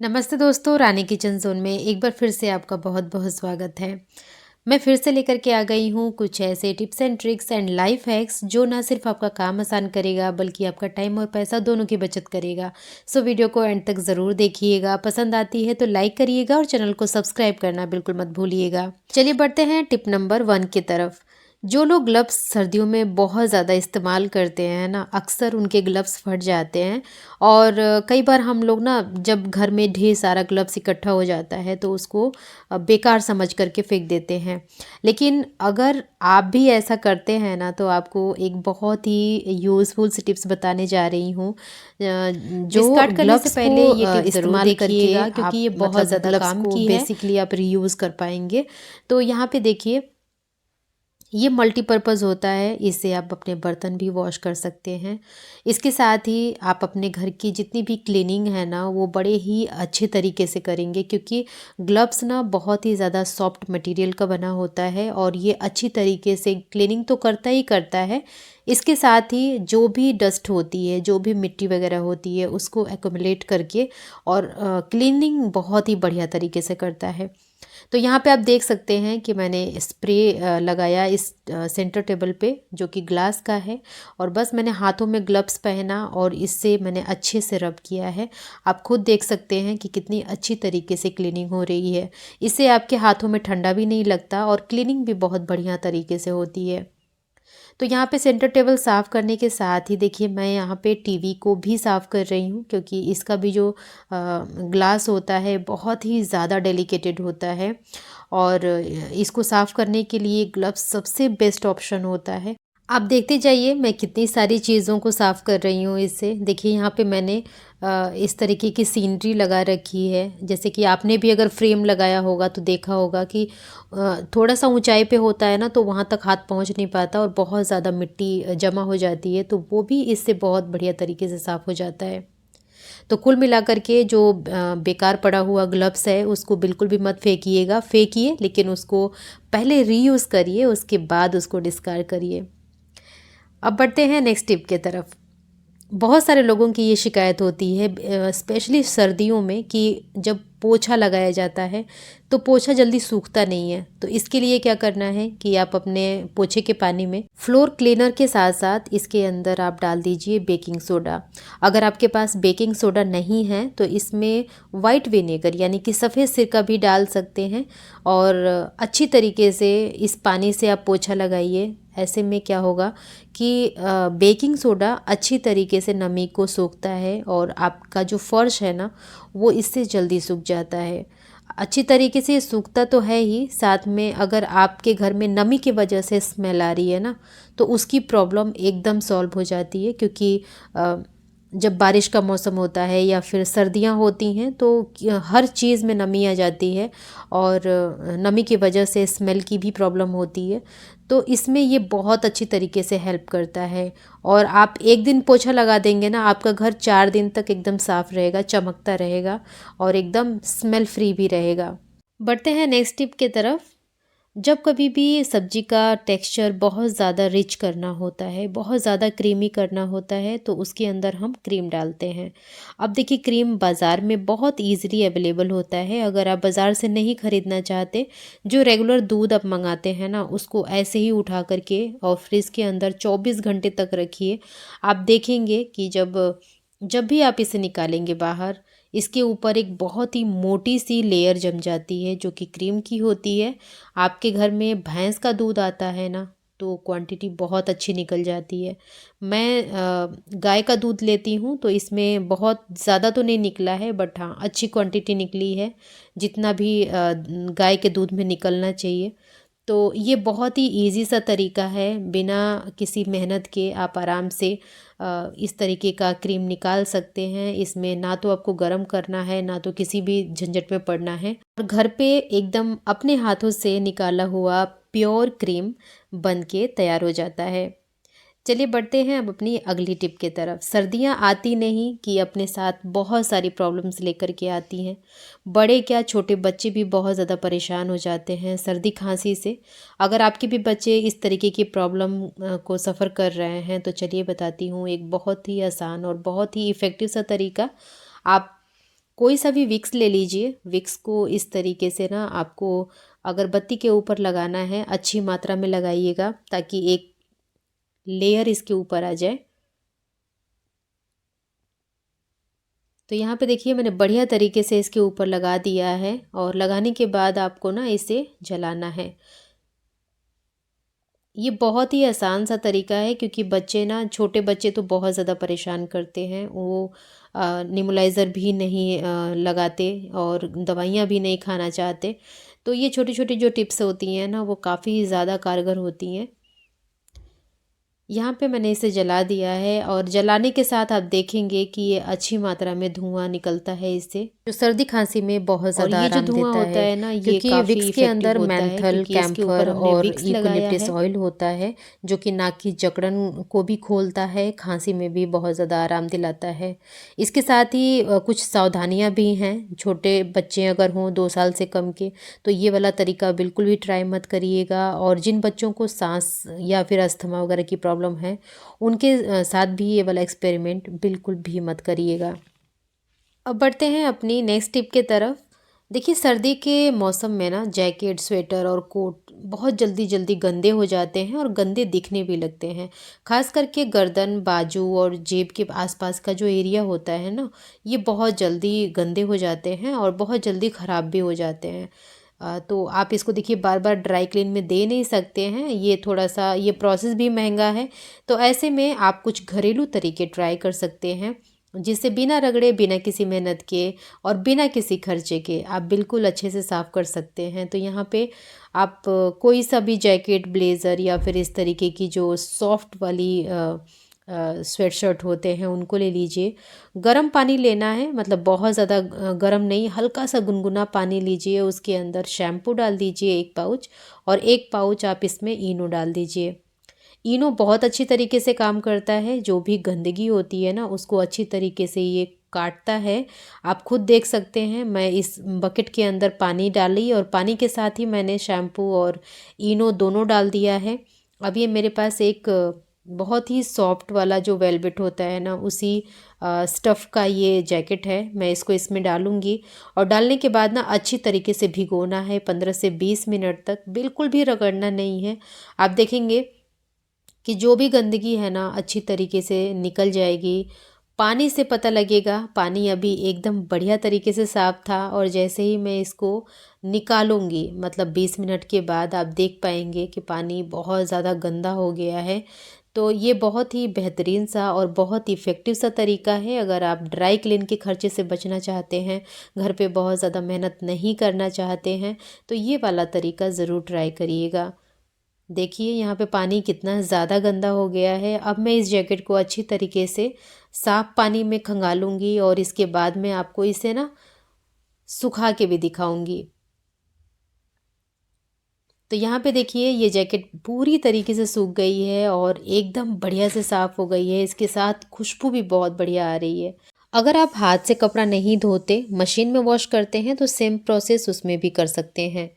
नमस्ते दोस्तों, रानी kitchen zone में एक बार फिर से आपका बहुत बहुत स्वागत है। मैं फिर से लेकर के आ गई हूँ कुछ ऐसे tips and tricks and life hacks जो ना सिर्फ आपका काम आसान करेगा बल्कि आपका टाइम और पैसा दोनों की बचत करेगा। सो वीडियो को एंड तक ज़रूर देखिएगा। पसंद आती है तो लाइक करिएगा और चैनल को सब्सक्राइब करना बिल्कुल मत भूलिएगा। चलिए बढ़ते हैं टिप नंबर 1 की तरफ। जो लोग ग्लव्स सर्दियों में बहुत ज़्यादा इस्तेमाल करते हैं ना, अक्सर उनके ग्लव्स फट जाते हैं। और कई बार हम लोग ना जब घर में ढेर सारा ग्लव्स इकट्ठा हो जाता है तो उसको बेकार समझ करके फेंक देते हैं। लेकिन अगर आप भी ऐसा करते हैं ना तो आपको एक बहुत ही यूज़फुल सी टिप्स बताने जा रही हूँ। जो स्टार्ट करने से ग्लव्स पहले को ये टिप ज़रूर इस्तेमाल करके देखिएगा क्योंकि आप ये बहुत मतलब ज़्यादा ग्लव्स काम को की है। बेसिकली आप रीयूज़ कर पाएंगे। तो यहाँ पे देखिए, ये मल्टीपर्पज़ होता है, इससे आप अपने बर्तन भी वॉश कर सकते हैं। इसके साथ ही आप अपने घर की जितनी भी क्लीनिंग है ना वो बड़े ही अच्छे तरीके से करेंगे क्योंकि ग्लव्स ना बहुत ही ज़्यादा सॉफ्ट मटेरियल का बना होता है और ये अच्छी तरीके से क्लीनिंग तो करता ही करता है। इसके साथ ही जो भी डस्ट होती है, जो भी मिट्टी वगैरह होती है उसको एक्युमुलेट करके और क्लीनिंग बहुत ही बढ़िया तरीके से करता है। तो यहाँ पे आप देख सकते हैं कि मैंने स्प्रे लगाया इस सेंटर टेबल पे जो कि ग्लास का है, और बस मैंने हाथों में ग्लव्स पहना और इससे मैंने अच्छे से रब किया है। आप खुद देख सकते हैं कि कितनी अच्छी तरीके से क्लीनिंग हो रही है। इससे आपके हाथों में ठंडा भी नहीं लगता और क्लीनिंग भी बहुत बढ़िया तरीके से होती है। तो यहाँ पे सेंटर टेबल साफ़ करने के साथ ही देखिए मैं यहाँ पे टीवी को भी साफ़ कर रही हूँ क्योंकि इसका भी जो ग्लास होता है बहुत ही ज़्यादा डेलिकेटेड होता है। और इसको साफ़ करने के लिए ग्लव्स सबसे बेस्ट ऑप्शन होता है। आप देखते जाइए मैं कितनी सारी चीज़ों को साफ़ कर रही हूँ इससे। देखिए यहाँ पे मैंने इस तरीके की सीनरी लगा रखी है। जैसे कि आपने भी अगर फ्रेम लगाया होगा तो देखा होगा कि थोड़ा सा ऊंचाई पे होता है ना तो वहाँ तक हाथ पहुँच नहीं पाता और बहुत ज़्यादा मिट्टी जमा हो जाती है, तो वो भी इससे बहुत बढ़िया तरीके से साफ़ हो जाता है। तो कुल मिलाकर के जो बेकार पड़ा हुआ ग्लव्स है उसको बिल्कुल भी मत फेंकिएगा, फेंकिए लेकिन उसको पहले रीयूज़ करिए, उसके बाद उसको डिस्कार्ड करिए। अब बढ़ते हैं नेक्स्ट टिप के तरफ। बहुत सारे लोगों की ये शिकायत होती है स्पेशली सर्दियों में कि जब पोछा लगाया जाता है तो पोछा जल्दी सूखता नहीं है। तो इसके लिए क्या करना है कि आप अपने पोछे के पानी में फ्लोर क्लीनर के साथ साथ इसके अंदर आप डाल दीजिए बेकिंग सोडा। अगर आपके पास बेकिंग सोडा नहीं है तो इसमें वाइट विनेगर यानी कि सफ़ेद सिरका भी डाल सकते हैं और अच्छी तरीके से इस पानी से आप पोछा लगाइए। ऐसे में क्या होगा कि बेकिंग सोडा अच्छी तरीके से नमी को सोखता है और आपका जो फर्श है ना वो इससे जल्दी सूख जाता है। अच्छी तरीके से ये सूखता तो है ही, साथ में अगर आपके घर में नमी की वजह से स्मेल आ रही है ना तो उसकी प्रॉब्लम एकदम सॉल्व हो जाती है क्योंकि जब बारिश का मौसम होता है या फिर सर्दियां होती हैं तो हर चीज़ में नमी आ जाती है और नमी की वजह से स्मेल की भी प्रॉब्लम होती है। तो इसमें ये बहुत अच्छी तरीके से हेल्प करता है। और आप एक दिन पोछा लगा देंगे ना, आपका घर 4 दिन तक एकदम साफ़ रहेगा, चमकता रहेगा और एकदम स्मेल फ्री भी रहेगा। बढ़ते हैं नेक्स्ट टिप के तरफ। जब कभी भी सब्जी का टेक्सचर बहुत ज़्यादा रिच करना होता है, बहुत ज़्यादा क्रीमी करना होता है तो उसके अंदर हम क्रीम डालते हैं। अब देखिए क्रीम बाज़ार में बहुत इजीली अवेलेबल होता है। अगर आप बाज़ार से नहीं ख़रीदना चाहते, जो रेगुलर दूध आप मंगाते हैं ना उसको ऐसे ही उठा करके और फ्रिज के अंदर 24 घंटे तक रखिए। आप देखेंगे कि जब जब भी आप इसे निकालेंगे बाहर, इसके ऊपर एक बहुत ही मोटी सी लेयर जम जाती है जो कि क्रीम की होती है। आपके घर में भैंस का दूध आता है ना तो क्वांटिटी बहुत अच्छी निकल जाती है। मैं गाय का दूध लेती हूँ तो इसमें बहुत ज़्यादा तो नहीं निकला है, बट हाँ अच्छी क्वांटिटी निकली है जितना भी गाय के दूध में निकलना चाहिए। तो ये बहुत ही इजी सा तरीका है, बिना किसी मेहनत के आप आराम से इस तरीके का क्रीम निकाल सकते हैं। इसमें ना तो आपको गर्म करना है ना तो किसी भी झंझट में पड़ना है और घर पे एकदम अपने हाथों से निकाला हुआ प्योर क्रीम बन के तैयार हो जाता है। चलिए बढ़ते हैं अब अपनी अगली टिप की तरफ। सर्दियां आती नहीं कि अपने साथ बहुत सारी प्रॉब्लम्स लेकर के आती हैं। बड़े क्या छोटे बच्चे भी बहुत ज़्यादा परेशान हो जाते हैं सर्दी खांसी से। अगर आपके भी बच्चे इस तरीके की प्रॉब्लम को सफ़र कर रहे हैं तो चलिए बताती हूँ एक बहुत ही आसान और बहुत ही इफ़ेक्टिव सा तरीका। आप कोई सा भी विक्स ले लीजिए। विक्स को इस तरीके से ना आपको अगरबत्ती के ऊपर लगाना है, अच्छी मात्रा में लगाइएगा ताकि एक लेयर इसके ऊपर आ जाए। तो यहाँ पे देखिए मैंने बढ़िया तरीके से इसके ऊपर लगा दिया है और लगाने के बाद आपको ना इसे जलाना है। ये बहुत ही आसान सा तरीका है क्योंकि बच्चे ना, छोटे बच्चे तो बहुत ज़्यादा परेशान करते हैं। वो नेबुलाइज़र भी नहीं लगाते और दवाइयाँ भी नहीं खाना चाहते। तो ये छोटी छोटी जो टिप्स होती हैं ना वो काफ़ी ज़्यादा कारगर होती हैं। यहाँ पे मैंने इसे जला दिया है और जलाने के साथ आप देखेंगे कि ये अच्छी मात्रा में धुआं निकलता है इससे, जो सर्दी खांसी में बहुत और ज़्यादा ये जो आराम धुआं देता होता है। है ना, ये क्योंकि काफ़ी विक्स के इफ़ेक्टिव अंदर होता है मेंथल, क्योंकि इसके ऊपर कैम्फर हमने और विक्स लगाया यूकेलिप्टस है। ऑयल होता है जो कि नाक की जकड़न को भी खोलता है, खांसी में भी बहुत ज़्यादा आराम दिलाता है। इसके साथ ही कुछ सावधानियाँ भी हैं। छोटे बच्चे अगर हों 2 साल से कम के, तो ये वाला तरीका बिल्कुल भी ट्राई मत करिएगा। और जिन बच्चों को सांस या फिर अस्थमा वगैरह की प्रॉब्लम है, उनके साथ भी ये वाला एक्सपेरिमेंट बिल्कुल भी मत करिएगा। अब बढ़ते हैं अपनी नेक्स्ट टिप के तरफ। देखिए सर्दी के मौसम में ना जैकेट, स्वेटर और कोट बहुत जल्दी जल्दी गंदे हो जाते हैं और गंदे दिखने भी लगते हैं। खास करके गर्दन, बाजू और जेब के आसपास का जो एरिया होता है ना, ये बहुत जल्दी गंदे हो जाते हैं और बहुत जल्दी ख़राब भी हो जाते हैं। तो आप इसको देखिए बार बार ड्राई क्लीन में दे नहीं सकते हैं, ये थोड़ा सा ये प्रोसेस भी महंगा है। तो ऐसे में आप कुछ घरेलू तरीके ट्राई कर सकते हैं जिससे बिना रगड़े, बिना किसी मेहनत के और बिना किसी खर्चे के आप बिल्कुल अच्छे से साफ़ कर सकते हैं। तो यहाँ पे आप कोई सा भी जैकेट, ब्लेज़र या फिर इस तरीके की जो सॉफ्ट वाली स्वेट शर्ट होते हैं उनको ले लीजिए। गर्म पानी लेना है, मतलब बहुत ज़्यादा गर्म नहीं, हल्का सा गुनगुना पानी लीजिए। उसके अंदर शैम्पू डाल दीजिए 1 पाउच और 1 पाउच आप इसमें इनो डाल दीजिए। इनो बहुत अच्छी तरीके से काम करता है, जो भी गंदगी होती है ना उसको अच्छी तरीके से ये काटता है। आप खुद देख सकते हैं, मैं इस बकेट के अंदर पानी डाली और पानी के साथ ही मैंने शैम्पू और इनो दोनों डाल दिया है। अब ये मेरे पास एक बहुत ही सॉफ्ट वाला जो वेलवेट होता है ना, उसी स्टफ़ का ये जैकेट है। मैं इसको इसमें डालूँगी और डालने के बाद ना अच्छी तरीके से भिगोना है 15 से 20 मिनट तक, बिल्कुल भी रगड़ना नहीं है। आप देखेंगे कि जो भी गंदगी है ना अच्छी तरीके से निकल जाएगी। पानी से पता लगेगा, पानी अभी एकदम बढ़िया तरीके से साफ़ था और जैसे ही मैं इसको निकालूंगी, मतलब 20 मिनट के बाद आप देख पाएंगे कि पानी बहुत ज़्यादा गंदा हो गया है। तो ये बहुत ही बेहतरीन सा और बहुत इफ़ेक्टिव सा तरीका है। अगर आप ड्राई क्लीन के खर्चे से बचना चाहते हैं, घर पे बहुत ज़्यादा मेहनत नहीं करना चाहते हैं, तो ये वाला तरीका ज़रूर ट्राई करिएगा। देखिए यहाँ पे पानी कितना ज़्यादा गंदा हो गया है। अब मैं इस जैकेट को अच्छी तरीके से साफ़ पानी में खंगालूंगी और इसके बाद में आपको इसे ना सुखा के भी दिखाऊंगी। तो यहाँ पे देखिए ये जैकेट पूरी तरीके से सूख गई है और एकदम बढ़िया से साफ़ हो गई है। इसके साथ खुशबू भी बहुत बढ़िया आ रही है। अगर आप हाथ से कपड़ा नहीं धोते, मशीन में वॉश करते हैं, तो सेम प्रोसेस उसमें भी कर सकते हैं।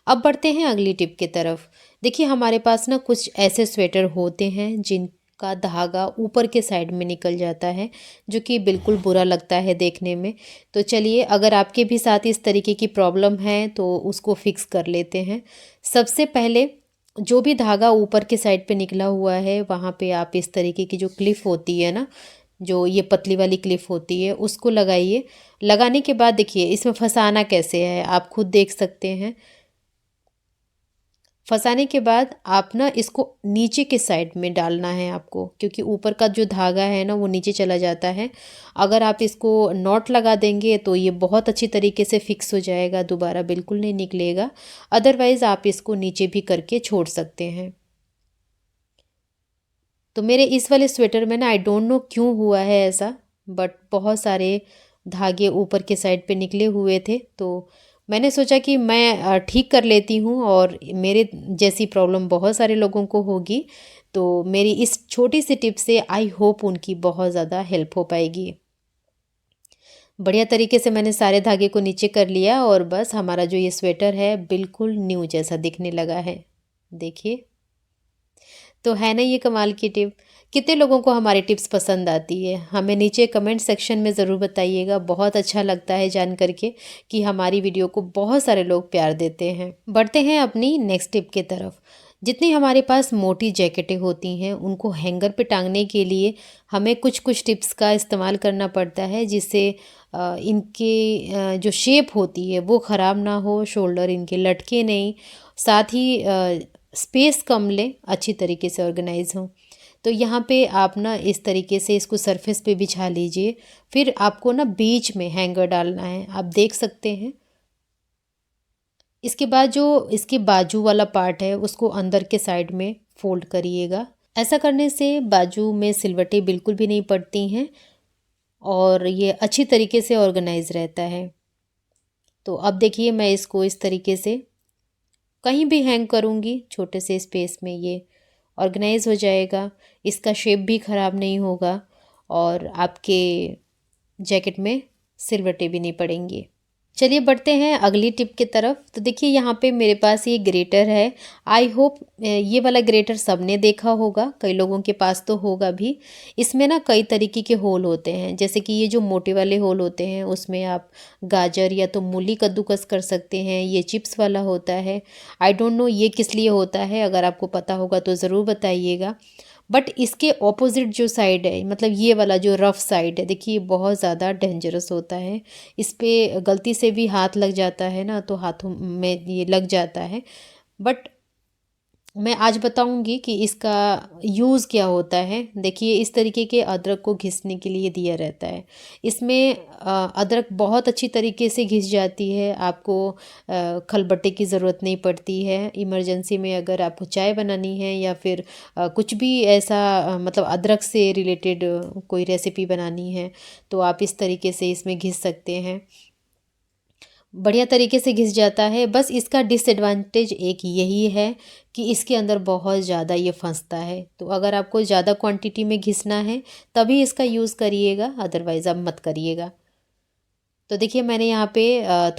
अब बढ़ते हैं अगली टिप की तरफ। देखिए हमारे पास ना कुछ ऐसे स्वेटर होते हैं जिनका धागा ऊपर के साइड में निकल जाता है, जो कि बिल्कुल बुरा लगता है देखने में। तो चलिए, अगर आपके भी साथ इस तरीके की प्रॉब्लम है तो उसको फिक्स कर लेते हैं। सबसे पहले जो भी धागा ऊपर के साइड पे निकला हुआ है, वहाँ पे आप इस तरीके की जो क्लिप होती है ना, जो ये पतली वाली क्लिप होती है, उसको लगाइए। लगाने के बाद देखिए इसमें फंसाना कैसे है आप खुद देख सकते हैं। फंसाने के बाद आप ना इसको नीचे के साइड में डालना है आपको, क्योंकि ऊपर का जो धागा है ना वो नीचे चला जाता है। अगर आप इसको नॉट लगा देंगे तो ये बहुत अच्छी तरीके से फिक्स हो जाएगा, दोबारा बिल्कुल नहीं निकलेगा। अदरवाइज़ आप इसको नीचे भी करके छोड़ सकते हैं। तो मेरे इस वाले स्वेटर में ना आई डोंट नो क्यों हुआ है ऐसा, बट बहुत सारे धागे ऊपर के साइड पे निकले हुए थे। तो मैंने सोचा कि मैं ठीक कर लेती हूँ, और मेरे जैसी प्रॉब्लम बहुत सारे लोगों को होगी। तो मेरी इस छोटी सी टिप से आई होप उनकी बहुत ज़्यादा हेल्प हो पाएगी। बढ़िया तरीके से मैंने सारे धागे को नीचे कर लिया और बस हमारा जो ये स्वेटर है बिल्कुल न्यू जैसा दिखने लगा है। देखिए, तो है ना ये कमाल की टिप। कितने लोगों को हमारी टिप्स पसंद आती है, हमें नीचे कमेंट सेक्शन में ज़रूर बताइएगा। बहुत अच्छा लगता है जान करके कि हमारी वीडियो को बहुत सारे लोग प्यार देते हैं। बढ़ते हैं अपनी नेक्स्ट टिप के तरफ। जितनी हमारे पास मोटी जैकेटें होती हैं उनको हैंगर पे टांगने के लिए हमें कुछ कुछ टिप्स का इस्तेमाल करना पड़ता है, जिससे इनके जो शेप होती है वो ख़राब ना हो, शोल्डर इनके लटके नहीं, साथ ही स्पेस कम ले, अच्छी तरीके से ऑर्गेनाइज हो। तो यहाँ पे आप ना इस तरीके से इसको सरफेस पे बिछा लीजिए। फिर आपको ना बीच में हैंगर डालना है, आप देख सकते हैं। इसके बाद जो इसके बाजू वाला पार्ट है उसको अंदर के साइड में फोल्ड करिएगा। ऐसा करने से बाजू में सिलवटें बिल्कुल भी नहीं पड़ती हैं और ये अच्छी तरीके से ऑर्गेनाइज रहता है। तो अब देखिए मैं इसको इस तरीके से कहीं भी हैंग करूँगी, छोटे से स्पेस में ये ऑर्गेनाइज हो जाएगा। इसका शेप भी ख़राब नहीं होगा और आपके जैकेट में सिलवटें भी नहीं पड़ेंगी। चलिए बढ़ते हैं अगली टिप की तरफ। तो देखिए यहाँ पे मेरे पास ये ग्रेटर है। आई होप ये वाला ग्रेटर सबने देखा होगा, कई लोगों के पास तो होगा भी। इसमें ना कई तरीके के होल होते हैं, जैसे कि ये जो मोटे वाले होल होते हैं उसमें आप गाजर या तो मूली कद्दूकस कर सकते हैं। ये चिप्स वाला होता है, आई डोंट नो ये किस लिए होता है, अगर आपको पता होगा तो ज़रूर बताइएगा। बट इसके ऑपोजिट जो साइड है, मतलब ये वाला जो रफ़ साइड है, देखिए बहुत ज़्यादा डेंजरस होता है। इस पे गलती से भी हाथ लग जाता है ना तो हाथों में ये लग जाता है। बट मैं आज बताऊंगी कि इसका यूज़ क्या होता है। देखिए इस तरीके के अदरक को घिसने के लिए दिया रहता है। इसमें अदरक बहुत अच्छी तरीके से घिस जाती है, आपको खलबट्टे की ज़रूरत नहीं पड़ती है। इमरजेंसी में अगर आपको चाय बनानी है या फिर कुछ भी ऐसा मतलब अदरक से रिलेटेड कोई रेसिपी बनानी है तो आप इस तरीके से इसमें घिस सकते हैं। बढ़िया तरीके से घिस जाता है। बस इसका डिसएडवांटेज एक यही है कि इसके अंदर बहुत ज़्यादा ये फंसता है। तो अगर आपको ज़्यादा क्वांटिटी में घिसना है तभी इसका यूज़ करिएगा, अदरवाइज़ आप मत करिएगा। तो देखिए मैंने यहाँ पे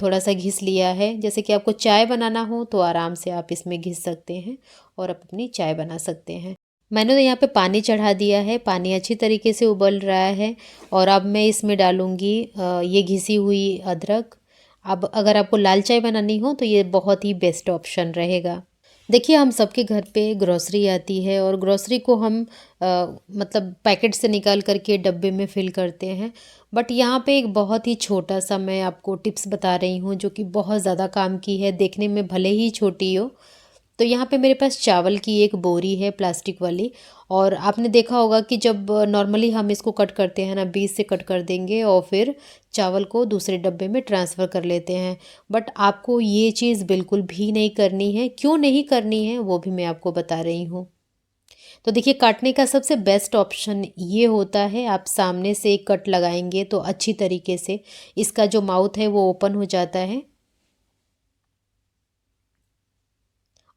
थोड़ा सा घिस लिया है। जैसे कि आपको चाय बनाना हो तो आराम से आप इसमें घिस सकते हैं और अपनी चाय बना सकते हैं। मैंने तो यहाँ पे पानी चढ़ा दिया है, पानी अच्छी तरीके से उबल रहा है और अब मैं इसमें डालूँगी ये घिसी हुई अदरक। अब अगर आपको लाल चाय बनानी हो तो ये बहुत ही बेस्ट ऑप्शन रहेगा। देखिए हम सबके घर पे ग्रोसरी आती है और ग्रोसरी को हम मतलब पैकेट से निकाल करके डब्बे में फिल करते हैं। बट यहाँ पे एक बहुत ही छोटा सा मैं आपको टिप्स बता रही हूँ जो कि बहुत ज़्यादा काम की है, देखने में भले ही छोटी हो। तो यहाँ पे मेरे पास चावल की एक बोरी है प्लास्टिक वाली, और आपने देखा होगा कि जब नॉर्मली हम इसको कट करते हैं ना, बीच से कट कर देंगे और फिर चावल को दूसरे डब्बे में ट्रांसफ़र कर लेते हैं। बट आपको ये चीज़ बिल्कुल भी नहीं करनी है। क्यों नहीं करनी है वो भी मैं आपको बता रही हूँ। तो देखिए काटने का सबसे बेस्ट ऑप्शन ये होता है, आप सामने से एक कट लगाएंगे तो अच्छी तरीके से इसका जो माउथ है वो ओपन हो जाता है।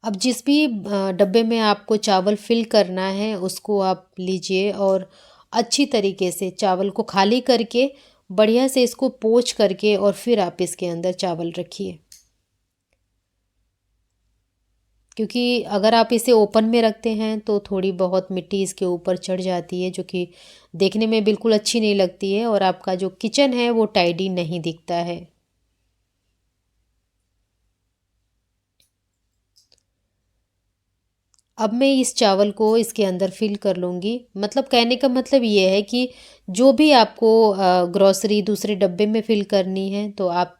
अब जिस भी डब्बे में आपको चावल फिल करना है उसको आप लीजिए और अच्छी तरीके से चावल को खाली करके बढ़िया से इसको पोंछ करके और फिर आप इसके अंदर चावल रखिए। क्योंकि अगर आप इसे ओपन में रखते हैं तो थोड़ी बहुत मिट्टी इसके ऊपर चढ़ जाती है जो कि देखने में बिल्कुल अच्छी नहीं लगती है और आपका जो किचन है वो टाइडी नहीं दिखता है। अब मैं इस चावल को इसके अंदर फिल कर लूँगी। मतलब कहने का मतलब ये है कि जो भी आपको ग्रॉसरी दूसरे डब्बे में फिल करनी है तो आप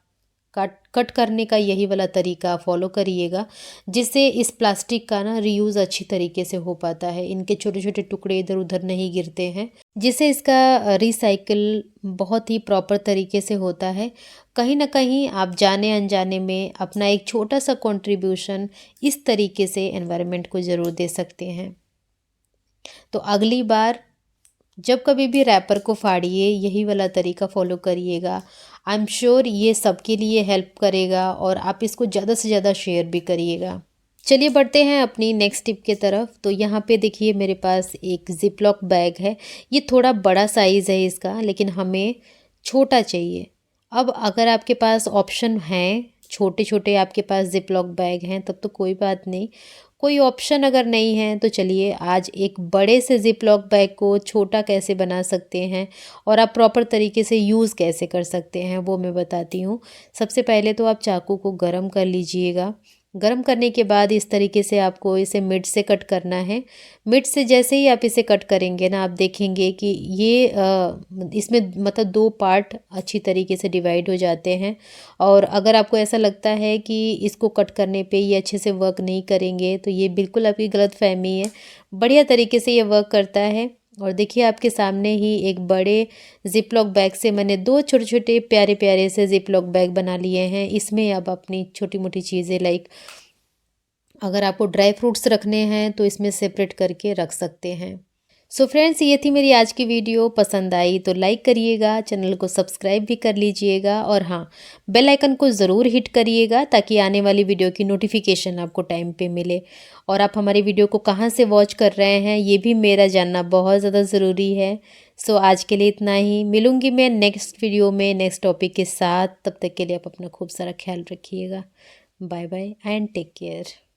कट कट करने का यही वाला तरीका फॉलो करिएगा, जिससे इस प्लास्टिक का ना रीयूज़ अच्छी तरीके से हो पाता है। इनके छोटे छोटे टुकड़े इधर उधर नहीं गिरते हैं, जिससे इसका रिसाइकिल बहुत ही प्रॉपर तरीके से होता है। कहीं ना कहीं आप जाने अनजाने में अपना एक छोटा सा कंट्रीब्यूशन इस तरीके से एनवायरनमेंट को ज़रूर दे सकते हैं। तो अगली बार जब कभी भी रैपर को फाड़िए यही वाला तरीका फॉलो करिएगा। आई एम श्योर ये सबके लिए हेल्प करेगा और आप इसको ज़्यादा से ज़्यादा शेयर भी करिएगा। चलिए बढ़ते हैं अपनी नेक्स्ट टिप के तरफ। तो यहाँ पे देखिए मेरे पास एक जिपलॉक बैग है। ये थोड़ा बड़ा साइज़ है इसका, लेकिन हमें छोटा चाहिए। अब अगर आपके पास ऑप्शन हैं, छोटे छोटे आपके पास जिपलॉक बैग हैं तब तो कोई बात नहीं। कोई ऑप्शन अगर नहीं है तो चलिए आज एक बड़े से ज़िप लॉक बैग को छोटा कैसे बना सकते हैं और आप प्रॉपर तरीके से यूज़ कैसे कर सकते हैं वो मैं बताती हूँ। सबसे पहले तो आप चाकू को गरम कर लीजिएगा। गरम करने के बाद इस तरीके से आपको इसे मिड से कट करना है। मिड से जैसे ही आप इसे कट करेंगे ना, आप देखेंगे कि ये इसमें मतलब 2 पार्ट अच्छी तरीके से डिवाइड हो जाते हैं। और अगर आपको ऐसा लगता है कि इसको कट करने पे ये अच्छे से वर्क नहीं करेंगे, तो ये बिल्कुल आपकी गलतफ़हमी है। बढ़िया तरीके से ये वर्क करता है। और देखिए आपके सामने ही एक बड़े ज़िप लॉक बैग से मैंने 2 छोटे-छोटे प्यारे-प्यारे से ज़िप लॉक बैग बना लिए हैं। इसमें अब अपनी छोटी-मोटी चीज़ें लाइक अगर आपको ड्राई फ्रूट्स रखने हैं तो इसमें सेपरेट करके रख सकते हैं। सो फ्रेंड्स, ये थी मेरी आज की वीडियो। पसंद आई तो लाइक करिएगा, चैनल को सब्सक्राइब भी कर लीजिएगा और हाँ, बेल आइकन को ज़रूर हिट करिएगा ताकि आने वाली वीडियो की नोटिफिकेशन आपको टाइम पे मिले। और आप हमारी वीडियो को कहाँ से वॉच कर रहे हैं ये भी मेरा जानना बहुत ज़्यादा ज़रूरी है। सो आज के लिए इतना ही। मिलूँगी मैं नेक्स्ट वीडियो में नेक्स्ट टॉपिक के साथ। तब तक के लिए आप अपना खूब सारा ख्याल रखिएगा। Bye bye and take care.